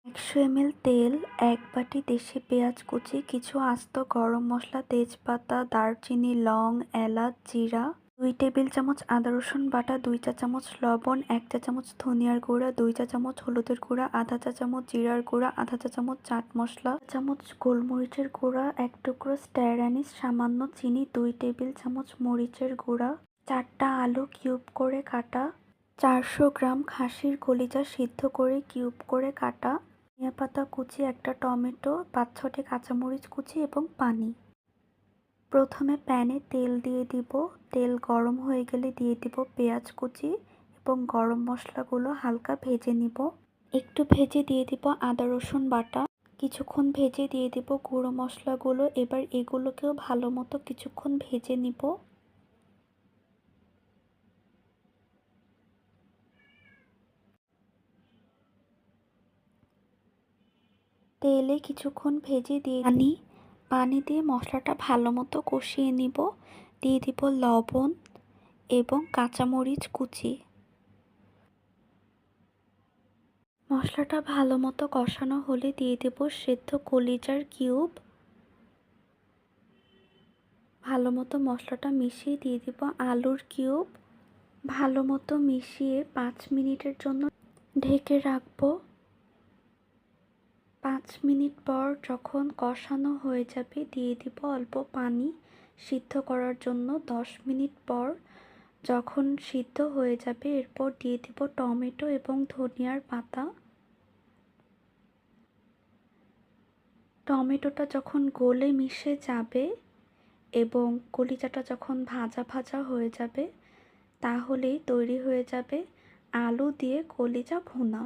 100 ml তেল, 1 বাটি দেশি পেঁয়াজ কুচি, কিছু আস্ত গরম মশলা, তেজপাতা, দারচিনি, লং, এলাচ, জিরা, 2 টেবিল চামচ আদা রসুন বাটা, 2 চা চামচ লবণ, 1 চা চামচ ধনিয়ার গুঁড়া, 2 চা চামচ হলুদের গুঁড়া, আধা চা চামচ জিরার গুঁড়া, আধা চা চামচ চাট মশলা, চামচ গোলমরিচের গুঁড়া, 1 টুকরো স্টার অ্যানিস, সামান্য চিনি, 2 টেবিল চামচ মরিচের গুঁড়া, 4টা আলু কিউব করে কাটা, 400 গ্রাম খাসির কলিজা সিদ্ধ করে কিউব করে কাটা, ধনিয়া পাতা কুচি, 1টা টমেটো, 5-6টি কাঁচামরিচ কুচি এবং পানি। প্রথমে প্যানে তেল দিয়ে দিব। তেল গরম হয়ে গেলে দিয়ে দিব পেঁয়াজ কুচি এবং গরম মশলাগুলো হালকা ভেজে নিব। একটু ভেজে দিয়ে দিব আদা রসুন বাটা। কিছুক্ষণ ভেজে দিয়ে দিব গুঁড়ো মশলাগুলো। এবার এগুলোকেও ভালো মতো কিছুক্ষণ ভেজে নিব। তেলে কিছুক্ষণ ভেজে দিয়ে পানি দিয়ে মশলাটা ভালো মতো কষিয়ে নিব। দিয়ে দিব লবণ এবং কাঁচামরিচ কুচি। মশলাটা ভালো মতো কষানো হলে দিয়ে দেব সেদ্ধ কলিজার কিউব। ভালো মতো মশলাটা মিশিয়ে দিয়ে দিব আলুর কিউব। ভালো মতো মিশিয়ে 5 মিনিটের জন্য ঢেকে রাখবো। 5 মিনিট পর যখন কষানো হয়ে যাবে দিয়ে দিব অল্প পানি সিদ্ধ করার জন্য। 10 মিনিট পর যখন সিদ্ধ হয়ে যাবে এরপর দিয়ে দিব টমেটো এবং ধনিয়ার পাতা। টমেটোটা যখন গলে মিশে যাবে এবং কলিজাটা যখন ভাজা ভাজা হয়ে যাবে তাহলেই তৈরি হয়ে যাবে আলু দিয়ে কলিজা ভুনা।